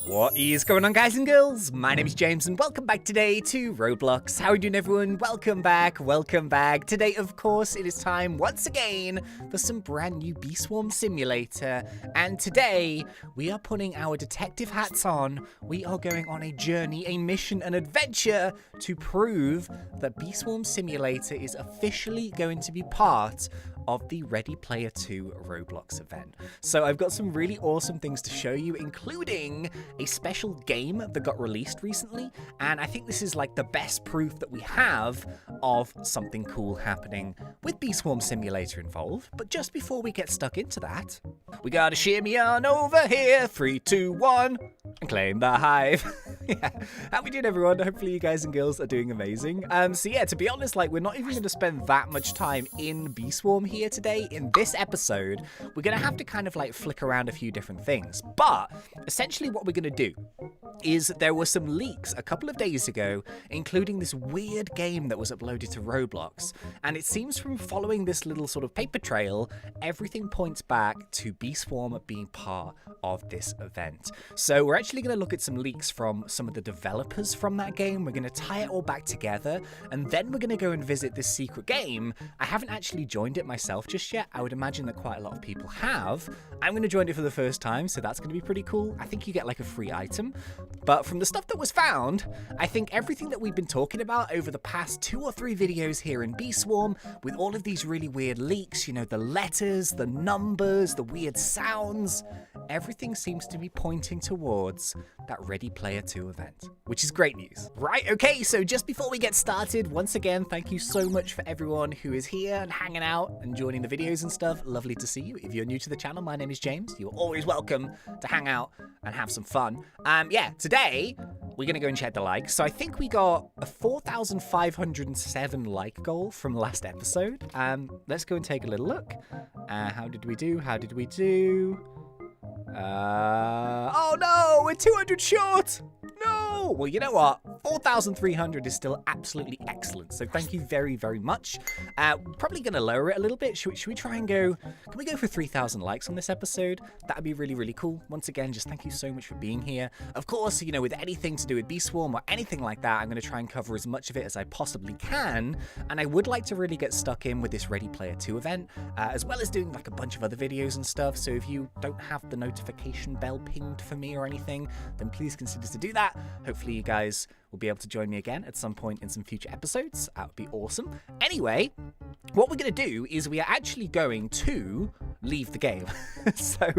What is going on, guys and girls? My name is James and welcome back today to Roblox. How are you doing, everyone? Welcome back, welcome back. Today, of course, it is time once again for some brand new Bee Swarm Simulator. And today, we are putting our detective hats on. We are going on a journey, a mission, an adventure to prove that Bee Swarm Simulator is officially going to be part of the Ready Player 2 Roblox event. So I've got some really awesome things to show you, including a special game that got released recently, and I think this is like the best proof that we have of something cool happening with Bee Swarm Simulator involved. But just before we get stuck into that, we gotta shimmy on over here, 3, 2, 1, and claim the hive. Yeah, how we doing, everyone? Hopefully you guys and girls are doing amazing. So yeah, to be honest, like, we're not even going to spend that much time in Bee Swarm here today. In this episode, we're going to have to kind of like flick around a few different things. But essentially what we're going to do is there were some leaks a couple of days ago, including this weird game that was uploaded to Roblox. And it seems from following this little sort of paper trail, everything points back to Bee Swarm being part of this event. So we're actually going to look at some leaks from some of the developers from that game. We're going to tie it all back together, and then we're going to go and visit this secret game. I haven't actually joined it myself just yet. I would imagine that quite a lot of people have. I'm going to join it for the first time, so that's going to be pretty cool. I think you get like a free item. But from the stuff that was found, I think everything that we've been talking about over the past 2 or 3 videos here in Bee Swarm, with all of these really weird leaks, you know, the letters, the numbers, the weird sounds, everything seems to be pointing towards that Ready Player 2 event, which is great news. Right, okay, so just before we get started, once again, thank you so much for everyone who is here and hanging out and joining the videos and stuff. Lovely to see you. If you're new to the channel, my name is James. You're always welcome to hang out and have some fun. Yeah, today, we're going to go and check the likes. So I think we got a 4,507 like goal from last episode. Let's go and take a little look. How did we do? How did we do? Oh no, we're 200 short. No. Well, you know what? 4,300 is still absolutely excellent. So thank you very, very much. Probably going to lower it a little bit. Should we try and go? Can we go for 3,000 likes on this episode? That'd be really, really cool. Once again, just thank you so much for being here. Of course, you know, with anything to do with Bee Swarm or anything like that, I'm going to try and cover as much of it as I possibly can. And I would like to really get stuck in with this Ready Player 2 event, as well as doing like a bunch of other videos and stuff. So if you don't have the notification bell pinged for me or anything, then please consider to do that. Hopefully you guys will be able to join me again at some point in some future episodes. That would be awesome. Anyway, what we're going to do is we are actually going to leave the game. So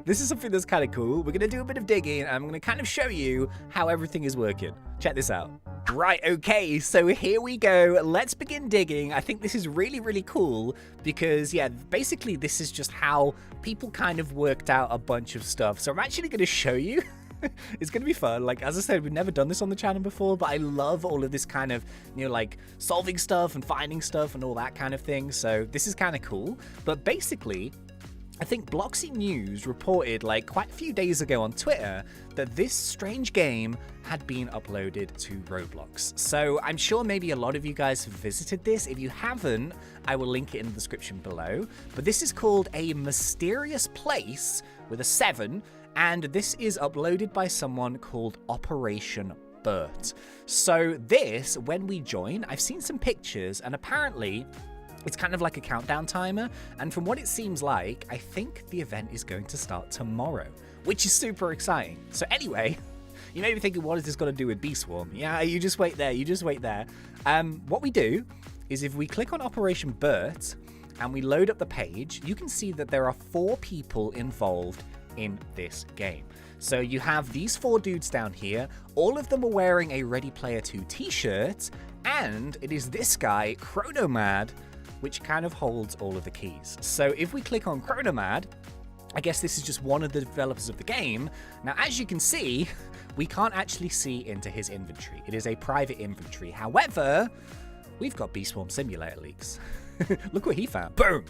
this is something that's kind of cool. We're going to do a bit of digging, and I'm going to kind of show you how everything is working. Check this out. Right, okay, so here we go. Let's begin digging. I think this is really, really cool because, yeah, basically this is just how people kind of worked out a bunch of stuff. So I'm actually going to show you. It's going to be fun. Like, as I said, we've never done this on the channel before, but I love all of this kind of, you know, like solving stuff and finding stuff and all that kind of thing. So this is kind of cool. But basically, I think Bloxy News reported like quite a few days ago on Twitter that this strange game had been uploaded to Roblox. So I'm sure maybe a lot of you guys have visited this. If you haven't, I will link it in the description below. But this is called A Mysterious Place with a 7. And this is uploaded by someone called Operation Bert. So this, when we join, I've seen some pictures, and apparently it's kind of like a countdown timer. And from what it seems like, I think the event is going to start tomorrow, which is super exciting. So anyway, you may be thinking, what has this got to do with Bee Swarm? Yeah, you just wait there. You just wait there. What we do is if we click on Operation Bert and we load up the page, you can see that there are 4 people involved in this game. So you have these 4 dudes down here. All of them are wearing a Ready Player 2 t-shirt, and it is this guy, Chronomad, which kind of holds all of the keys. So if we click on Chronomad, I guess this is just one of the developers of the game. Now, as you can see, we can't actually see into his inventory. It is a private inventory. However, we've got Bee Swarm Simulator leaks. Look what he found. Boom!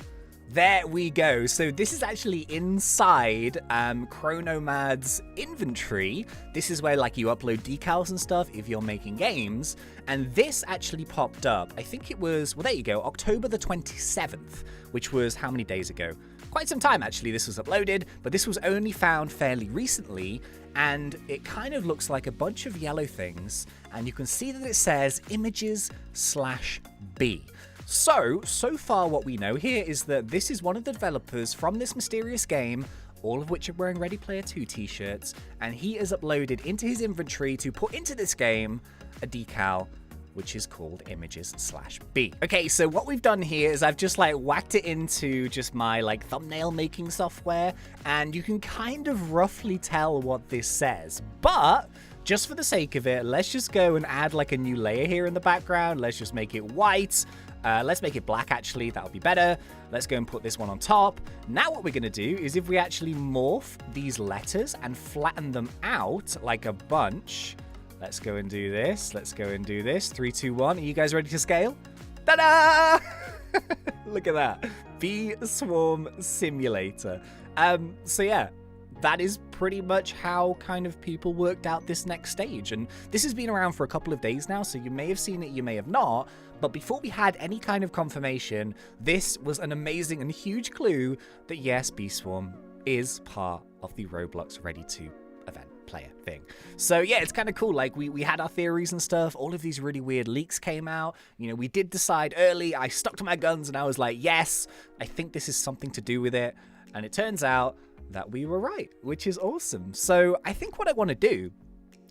There we go. So this is actually inside Chronomad's inventory. This is where like you upload decals and stuff if you're making games. And this actually popped up. I think it was, well, there you go, October the 27th, which was how many days ago? quite some time actually this was uploaded, but this was only found fairly recently, and it kind of looks like a bunch of yellow things, and you can see that it says images/B. So far what we know here is that this is one of the developers from this mysterious game, all of which are wearing Ready Player 2 t-shirts, and he has uploaded into his inventory to put into this game a decal which is called images/B. Okay, so what we've done here is I've just like whacked it into just my like thumbnail making software, and you can kind of roughly tell what this says, but just for the sake of it, let's just go and add like a new layer here in the background. Let's just make it white. Let's make it black, actually. That'll be better. Let's go and put this one on top. Now what we're going to do is if we actually morph these letters and flatten them out like a bunch. Let's go and do this. Let's go and do this. 3, 2, 1. Are you guys ready to scale? Ta-da! Look at that. Bee Swarm Simulator. So yeah, that is pretty much how kind of people worked out this next stage. And this has been around for a couple of days now, so you may have seen it, you may have not. But before we had any kind of confirmation, this was an amazing and huge clue that yes, Bee Swarm is part of the Roblox Ready to event player thing. So yeah, it's kind of cool. Like we had our theories and stuff. All of these really weird leaks came out. You know, we did decide early. I stuck to my guns and I was like, yes, I think this is something to do with it. And it turns out that we were right, which is awesome. So I think what I want to do,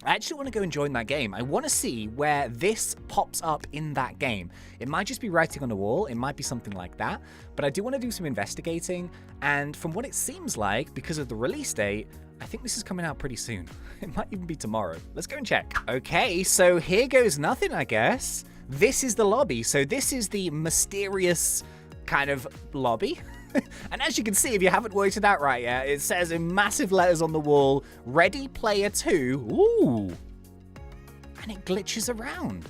I actually want to go and join that game. I want to see where this pops up in that game. It might just be writing on a wall. It might be something like that. But I do want to do some investigating. And from what it seems like, because of the release date, I think this is coming out pretty soon. It might even be tomorrow. Let's go and check. Okay, so here goes nothing, I guess. This is the lobby. So this is the mysterious kind of lobby. And as you can see, if you haven't worked it out right yet, it says in massive letters on the wall, Ready Player 2. Ooh. And it glitches around.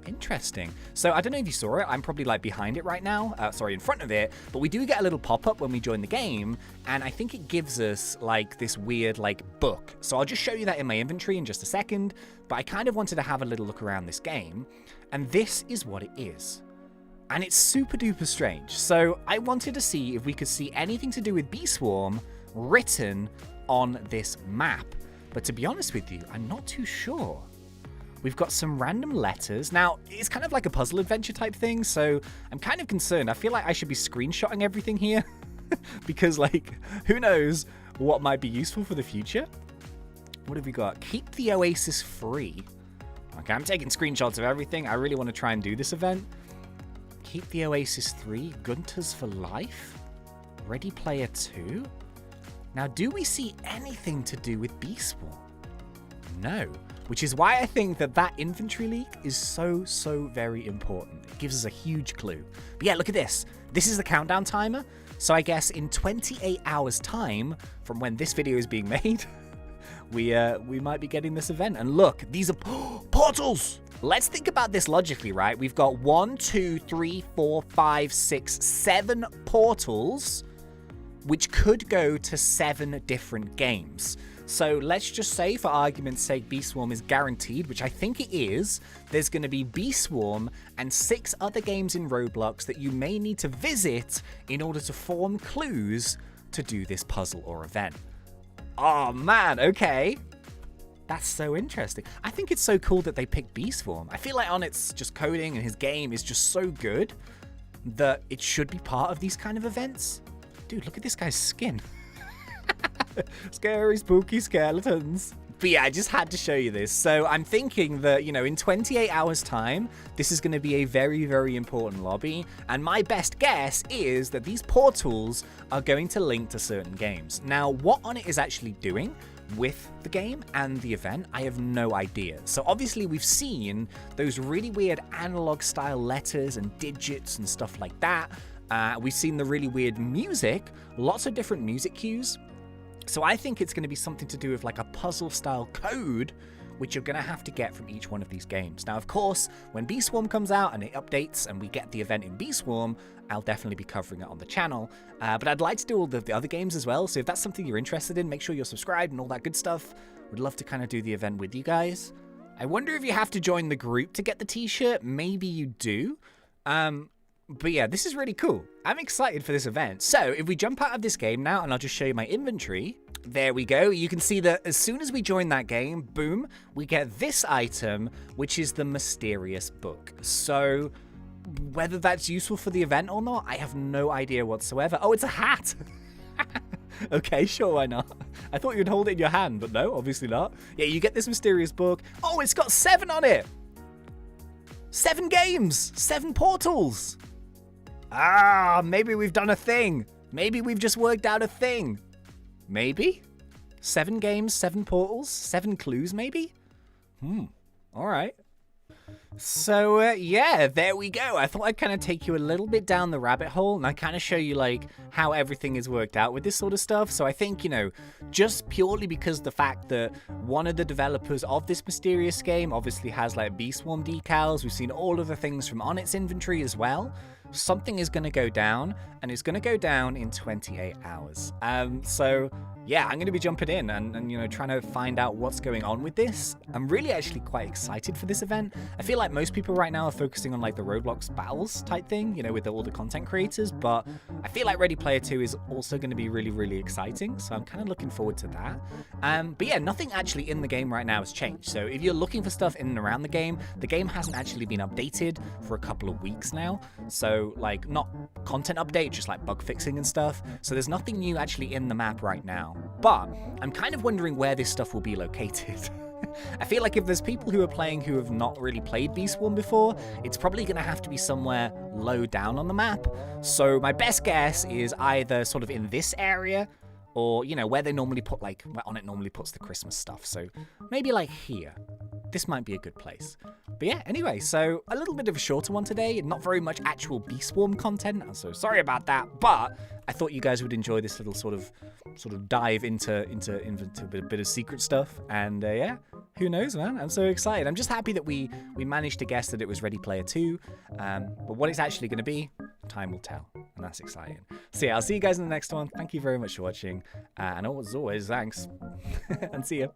Interesting. So I don't know if you saw it. I'm probably like behind it right now. Sorry, in front of it. But we do get a little pop-up when we join the game. And I think it gives us like this weird like book. So I'll just show you that in my inventory in just a second. But I kind of wanted to have a little look around this game. And this is what it is. And it's super duper strange. So I wanted to see if we could see anything to do with Bee Swarm written on this map. But to be honest with you, I'm not too sure. We've got some random letters. Now, it's kind of like a puzzle adventure type thing, so I'm kind of concerned. I feel like I should be screenshotting everything here because, like, who knows what might be useful for the future? What have we got? Keep the oasis free. Okay, I'm taking screenshots of everything. I really want to try and do this event. Keep the oasis 3. Gunters for life. Ready Player 2. Now, do we see anything to do with Bee Swarm? No. Which is why I think that that inventory leak is so very important. It gives us a huge clue. But yeah, look at this. This is the countdown timer. So I guess in 28 hours time from when this video is being made, we might be getting this event. And look, these are portals. Let's think about this logically, right? We've got 1, 2, 3, 4, 5, 6, 7 portals, which could go to 7 different games. So let's just say, for argument's sake, Bee Swarm is guaranteed, which I think it is. There's going to be Bee Swarm and 6 other games in Roblox that you may need to visit in order to form clues to do this puzzle or event. Oh man, okay. That's so interesting. I think it's so cool that they picked Bee Swarm. I feel like Onyx's just coding and his game is just so good that it should be part of these kind of events. Dude, look at this guy's skin. Scary, spooky skeletons. But yeah, I just had to show you this. So I'm thinking that, you know, in 28 hours time, this is going to be a very important lobby. And my best guess is that these portals are going to link to certain games. Now, what Onyx is actually doing with the game and the event, I have no idea. So obviously we've seen those really weird analog style letters and digits and stuff like that. We've seen the really weird music, lots of different music cues. So I think it's going to be something to do with like a puzzle style code, which you're going to have to get from each one of these games. Now, of course, when Bee Swarm comes out and it updates and we get the event in Bee Swarm, I'll definitely be covering it on the channel. But I'd like to do all the other games as well. So if that's something you're interested in, make sure you're subscribed and all that good stuff. Would love to kind of do the event with you guys. I wonder if you have to join the group to get the t-shirt. Maybe you do. But yeah, this is really cool. I'm excited for this event. So if we jump out of this game now, and I'll just show you my inventory. There we go. You can see that as soon as we join that game, boom, we get this item, which is the mysterious book. So whether that's useful for the event or not, I have no idea whatsoever. Oh, it's a hat. Okay, sure, why not? I thought you'd hold it in your hand, but no, obviously not. Yeah, you get this mysterious book. Oh, it's got 7 on it. 7 games, 7 portals. Ah, maybe we've done a thing. Maybe we've just worked out a thing. Maybe? 7 games, 7 portals, 7 clues, maybe? All right. So, yeah, there we go. I thought I'd kind of take you a little bit down the rabbit hole and I kind of show you, like, how everything is worked out with this sort of stuff. So I think, you know, just purely because the fact that one of the developers of this mysterious game obviously has, like, bee swarm decals. We've seen all of the things from on its inventory as well. Something is going to go down, and it's going to go down in 28 hours. So, yeah, I'm going to be jumping in and, you know, trying to find out what's going on with this. I'm really actually quite excited for this event. I feel like most people right now are focusing on, like, the Roblox battles type thing, you know, with all the content creators, but I feel like Ready Player 2 is also going to be really, really exciting, so I'm kind of looking forward to that. But yeah, nothing actually in the game right now has changed. So if you're looking for stuff in and around the game hasn't actually been updated for a couple of weeks now. So, like, not content update, just like bug fixing and stuff. So there's nothing new actually in the map right now. But I'm kind of wondering where this stuff will be located. I feel like if there's people who are playing who have not really played Bee Swarm before, it's probably going to have to be somewhere low down on the map. So my best guess is either sort of in this area, or, you know, where they normally put, like, where on it normally puts the Christmas stuff. So maybe like here. This might be a good place. But yeah, anyway, so a little bit of a shorter one today. Not very much actual Bee Swarm content. I'm so sorry about that. But I thought you guys would enjoy this little sort of dive into a bit of secret stuff. And yeah, who knows, man? I'm so excited. I'm just happy that we managed to guess that it was Ready Player 2. But what it's actually going to be, time will tell. And that's exciting. So yeah, I'll see you guys in the next one. Thank you very much for watching. And as always, thanks. And see ya.